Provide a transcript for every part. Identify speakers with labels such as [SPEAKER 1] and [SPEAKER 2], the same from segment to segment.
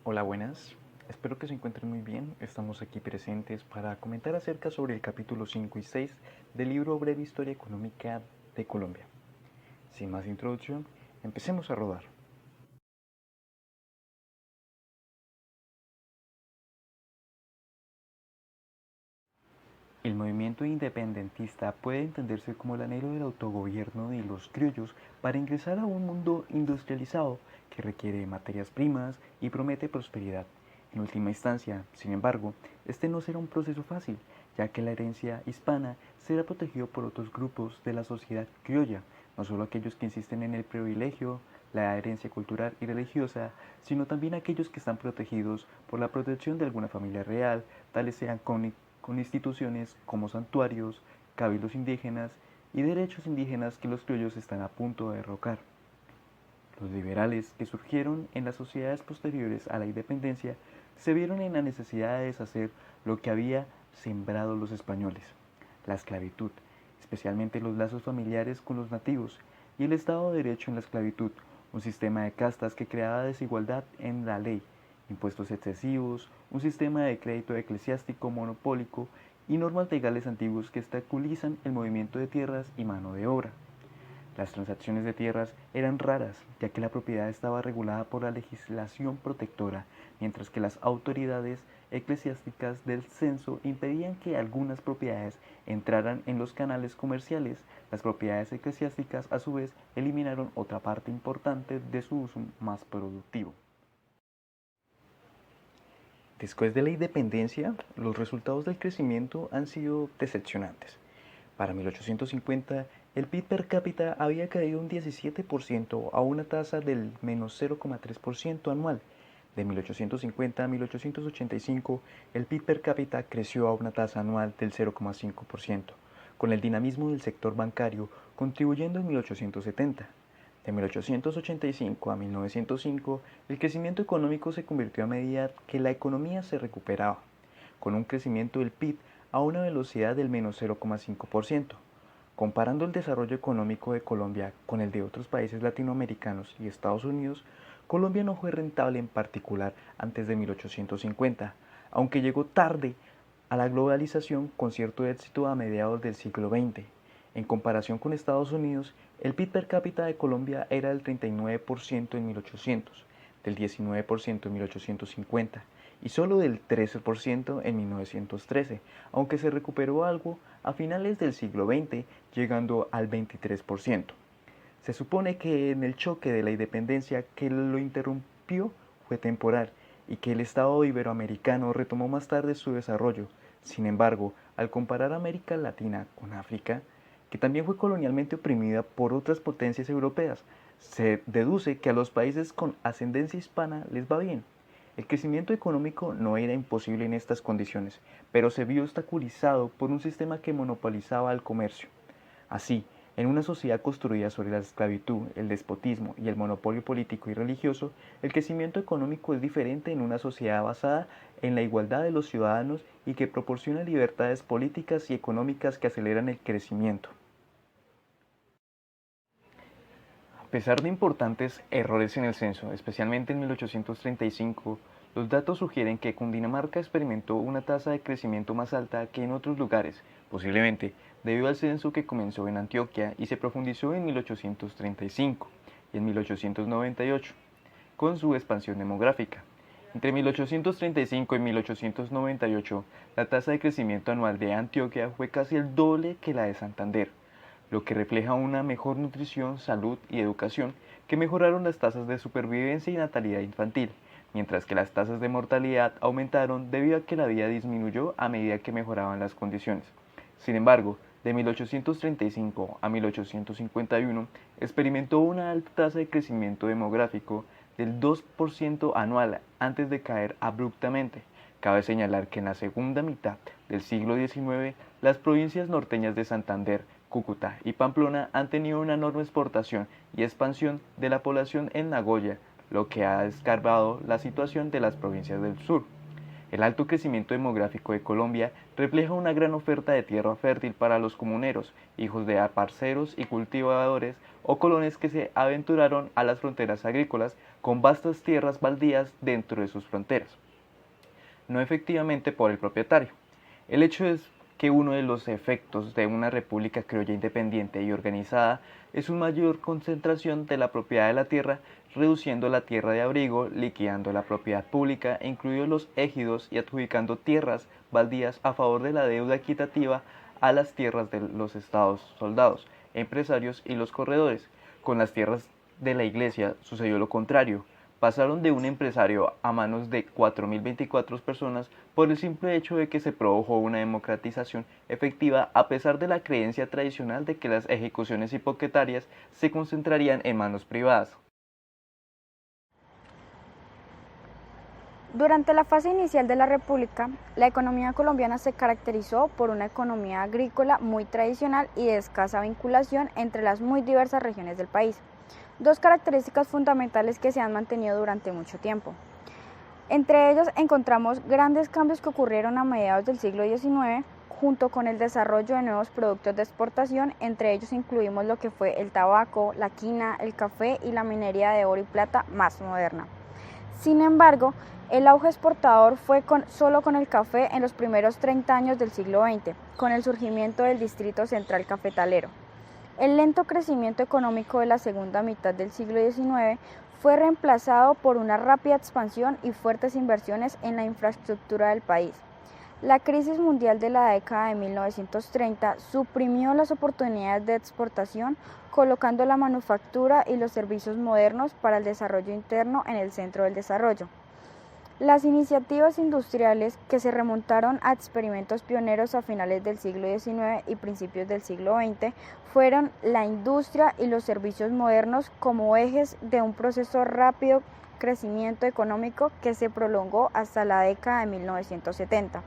[SPEAKER 1] Hola, buenas. Espero que se encuentren muy bien. Estamos aquí presentes para comentar acerca sobre el capítulo 5 y 6 del libro Breve Historia Económica de Colombia. Sin más introducción, empecemos a rodar. El movimiento independentista puede entenderse como el anhelo del autogobierno de los criollos para ingresar a un mundo industrializado que requiere materias primas y promete prosperidad. En última instancia, sin embargo, este no será un proceso fácil, ya que la herencia hispana será protegido por otros grupos de la sociedad criolla, no solo aquellos que insisten en el privilegio, la herencia cultural y religiosa, sino también aquellos que están protegidos por la protección de alguna familia real, tales sean con instituciones como santuarios, cabildos indígenas y derechos indígenas que los criollos están a punto de derrocar. Los liberales que surgieron en las sociedades posteriores a la independencia se vieron en la necesidad de deshacer lo que había sembrado los españoles, la esclavitud, especialmente los lazos familiares con los nativos y el Estado de Derecho en la esclavitud, un sistema de castas que creaba desigualdad en la ley, impuestos excesivos, un sistema de crédito eclesiástico monopólico y normas legales antiguos que obstaculizan el movimiento de tierras y mano de obra. Las transacciones de tierras eran raras, ya que la propiedad estaba regulada por la legislación protectora, mientras que las autoridades eclesiásticas del censo impedían que algunas propiedades entraran en los canales comerciales. Las propiedades eclesiásticas, a su vez, eliminaron otra parte importante de su uso más productivo. Después de la independencia, los resultados del crecimiento han sido decepcionantes. Para 1850, el PIB per cápita había caído un 17% a una tasa del menos 0,3% anual. De 1850 a 1885, el PIB per cápita creció a una tasa anual del 0,5%, con el dinamismo del sector bancario contribuyendo en 1870. De 1885 a 1905, el crecimiento económico se convirtió a medida que la economía se recuperaba, con un crecimiento del PIB a una velocidad del menos 0,5%. Comparando el desarrollo económico de Colombia con el de otros países latinoamericanos y Estados Unidos, Colombia no fue rentable en particular antes de 1850, aunque llegó tarde a la globalización con cierto éxito a mediados del siglo XX. En comparación con Estados Unidos, el PIB per cápita de Colombia era del 39% en 1800, del 19% en 1850 y solo del 13% en 1913, aunque se recuperó algo a finales del siglo XX, llegando al 23%. Se supone que en el choque de la independencia que lo interrumpió fue temporal y que el Estado iberoamericano retomó más tarde su desarrollo. Sin embargo, al comparar América Latina con África, que también fue colonialmente oprimida por otras potencias europeas, se deduce que a los países con ascendencia hispana les va bien. El crecimiento económico no era imposible en estas condiciones, pero se vio obstaculizado por un sistema que monopolizaba el comercio. Así, en una sociedad construida sobre la esclavitud, el despotismo y el monopolio político y religioso, el crecimiento económico es diferente en una sociedad basada en la igualdad de los ciudadanos y que proporciona libertades políticas y económicas que aceleran el crecimiento. A pesar de importantes errores en el censo, especialmente en 1835, los datos sugieren que Cundinamarca experimentó una tasa de crecimiento más alta que en otros lugares, posiblemente debido al censo que comenzó en Antioquia y se profundizó en 1835 y en 1898, con su expansión demográfica. Entre 1835 y 1898, la tasa de crecimiento anual de Antioquia fue casi el doble que la de Santander, lo que refleja una mejor nutrición, salud y educación que mejoraron las tasas de supervivencia y natalidad infantil, mientras que las tasas de mortalidad aumentaron debido a que la vida disminuyó a medida que mejoraban las condiciones. Sin embargo, de 1835 a 1851 experimentó una alta tasa de crecimiento demográfico del 2% anual antes de caer abruptamente. Cabe señalar que en la segunda mitad del siglo XIX, las provincias norteñas de Santander, Cúcuta y Pamplona han tenido una enorme exportación y expansión de la población en Nagoya, lo que ha descargado la situación de las provincias del sur. El alto crecimiento demográfico de Colombia refleja una gran oferta de tierra fértil para los comuneros, hijos de parceros y cultivadores, o colones que se aventuraron a las fronteras agrícolas con vastas tierras baldías dentro de sus fronteras, no efectivamente por el propietario. El hecho es que uno de los efectos de una república criolla independiente y organizada es una mayor concentración de la propiedad de la tierra, reduciendo la tierra de abrigo, liquidando la propiedad pública, incluidos los ejidos, y adjudicando tierras baldías a favor de la deuda equitativa a las tierras de los estados soldados, empresarios y los corredores. Con las tierras de la iglesia sucedió lo contrario. Pasaron de un empresario a manos de 4.024 personas por el simple hecho de que se produjo una democratización efectiva, a pesar de la creencia tradicional de que las ejecuciones hipotecarias se concentrarían en manos privadas.
[SPEAKER 2] Durante la fase inicial de la República, la economía colombiana se caracterizó por una economía agrícola muy tradicional y de escasa vinculación entre las muy diversas regiones del país. Dos características fundamentales que se han mantenido durante mucho tiempo. Entre ellos encontramos grandes cambios que ocurrieron a mediados del siglo XIX, junto con el desarrollo de nuevos productos de exportación. Entre ellos incluimos lo que fue el tabaco, la quina, el café y la minería de oro y plata más moderna. Sin embargo, el auge exportador fue solo con el café en los primeros 30 años del siglo XX, con el surgimiento del Distrito Central Cafetalero. El lento crecimiento económico de la segunda mitad del siglo XIX fue reemplazado por una rápida expansión y fuertes inversiones en la infraestructura del país. La crisis mundial de la década de 1930 suprimió las oportunidades de exportación, colocando la manufactura y los servicios modernos para el desarrollo interno en el centro del desarrollo. Las iniciativas industriales, que se remontaron a experimentos pioneros a finales del siglo XIX y principios del siglo XX, fueron la industria y los servicios modernos como ejes de un proceso rápido crecimiento económico que se prolongó hasta la década de 1970.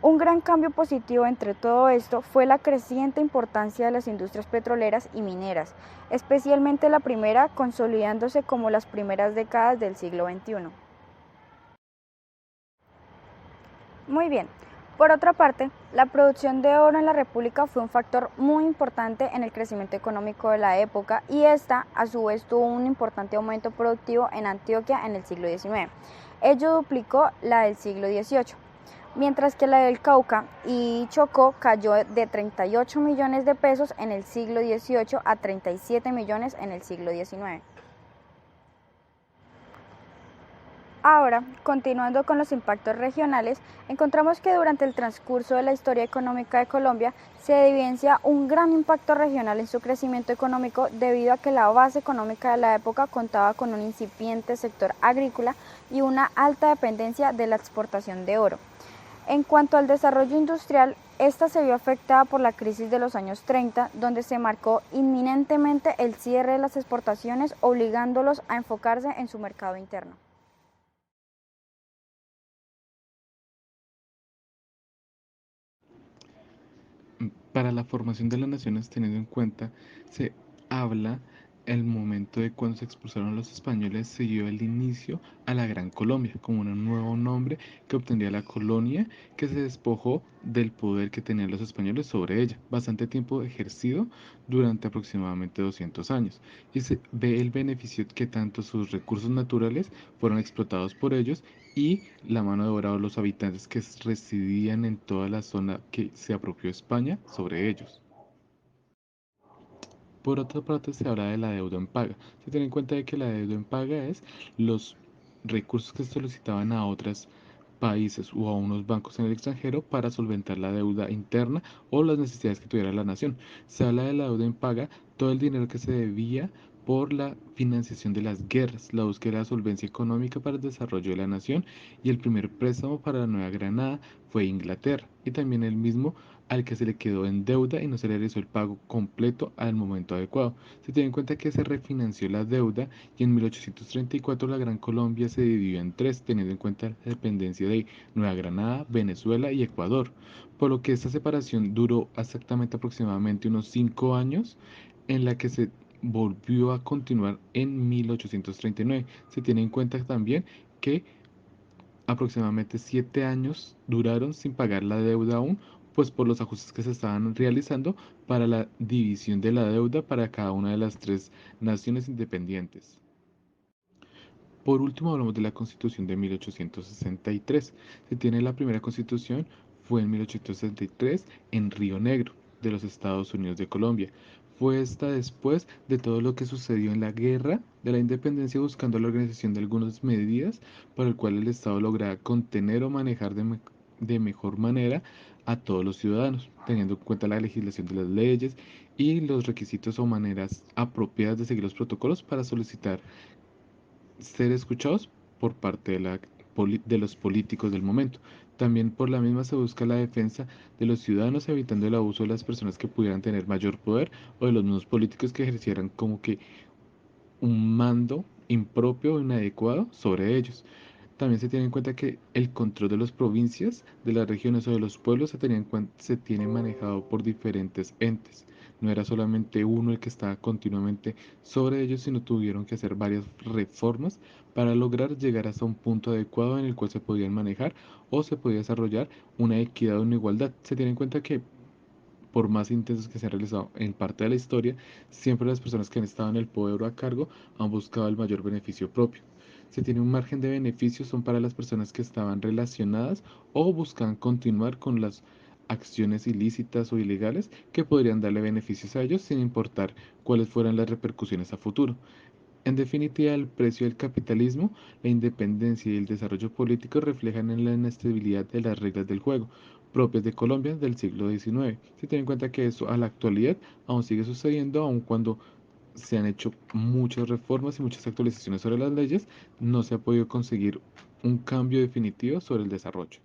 [SPEAKER 2] Un gran cambio positivo entre todo esto fue la creciente importancia de las industrias petroleras y mineras, especialmente la primera, consolidándose como las primeras décadas del siglo XXI. Muy bien. Por otra parte, la producción de oro en la República fue un factor muy importante en el crecimiento económico de la época, y esta, a su vez, tuvo un importante aumento productivo en Antioquia en el siglo XIX. Ello duplicó la del siglo XVIII, mientras que la del Cauca y Chocó cayó de 38 millones de pesos en el siglo XVIII a 37 millones en el siglo XIX. Ahora, continuando con los impactos regionales, encontramos que durante el transcurso de la historia económica de Colombia se evidencia un gran impacto regional en su crecimiento económico, debido a que la base económica de la época contaba con un incipiente sector agrícola y una alta dependencia de la exportación de oro. En cuanto al desarrollo industrial, esta se vio afectada por la crisis de los años 30, donde se marcó inminentemente el cierre de las exportaciones, obligándolos a enfocarse en su mercado interno.
[SPEAKER 3] Para la formación de las naciones, teniendo en cuenta, se habla el momento de cuando se expulsaron los españoles, se dio el inicio a la Gran Colombia, como un nuevo nombre que obtendría la colonia, que se despojó del poder que tenían los españoles sobre ella, bastante tiempo ejercido durante aproximadamente 200 años, y se ve el beneficio que tanto sus recursos naturales fueron explotados por ellos, y la mano de obra o los habitantes que residían en toda la zona que se apropió España sobre ellos. Por otra parte, se habla de la deuda en paga. Se tiene en cuenta de que la deuda en paga es los recursos que se solicitaban a otros países o a unos bancos en el extranjero para solventar la deuda interna o las necesidades que tuviera la nación. Se habla de la deuda en paga, todo el dinero que se debía por la financiación de las guerras, la búsqueda de la solvencia económica para el desarrollo de la nación, y el primer préstamo para la Nueva Granada fue Inglaterra, y también el mismo al que se le quedó en deuda y no se le realizó el pago completo al momento adecuado. Se tiene en cuenta que se refinanció la deuda, y en 1834 la Gran Colombia se dividió en tres, teniendo en cuenta la dependencia de Nueva Granada, Venezuela y Ecuador, por lo que esta separación duró exactamente aproximadamente unos 5 años, en la que se volvió a continuar en 1839. Se tiene en cuenta también que aproximadamente 7 años duraron sin pagar la deuda aún, pues por los ajustes que se estaban realizando para la división de la deuda para cada una de las tres naciones independientes. Por último, hablamos de la Constitución de 1863. Se tiene la primera Constitución, fue en 1863 en Río Negro, de los Estados Unidos de Colombia. Fue esta después de todo lo que sucedió en la Guerra de la Independencia, buscando la organización de algunas medidas por el cual el Estado lograra contener o manejar de mejor manera a todos los ciudadanos, teniendo en cuenta la legislación de las leyes y los requisitos o maneras apropiadas de seguir los protocolos para solicitar ser escuchados por parte de los políticos del momento. También por la misma se busca la defensa de los ciudadanos, evitando el abuso de las personas que pudieran tener mayor poder o de los mismos políticos que ejercieran como que un mando impropio o inadecuado sobre ellos. También se tiene en cuenta que el control de las provincias, de las regiones o de los pueblos se tiene manejado por diferentes entes. No era solamente uno el que estaba continuamente sobre ellos, sino tuvieron que hacer varias reformas para lograr llegar hasta un punto adecuado en el cual se podían manejar o se podía desarrollar una equidad o una igualdad. Se tiene en cuenta que por más intensos que se han realizado en parte de la historia, siempre las personas que han estado en el poder o a cargo han buscado el mayor beneficio propio. Se tiene un margen de beneficios, son para las personas que estaban relacionadas o buscaban continuar con las acciones ilícitas o ilegales que podrían darle beneficios a ellos sin importar cuáles fueran las repercusiones a futuro. En definitiva, el precio del capitalismo, la independencia y el desarrollo político reflejan en la inestabilidad de las reglas del juego propias de Colombia del siglo XIX. Se tiene en cuenta que eso a la actualidad aún sigue sucediendo, aun cuando se han hecho muchas reformas y muchas actualizaciones sobre las leyes, no se ha podido conseguir un cambio definitivo sobre el desarrollo.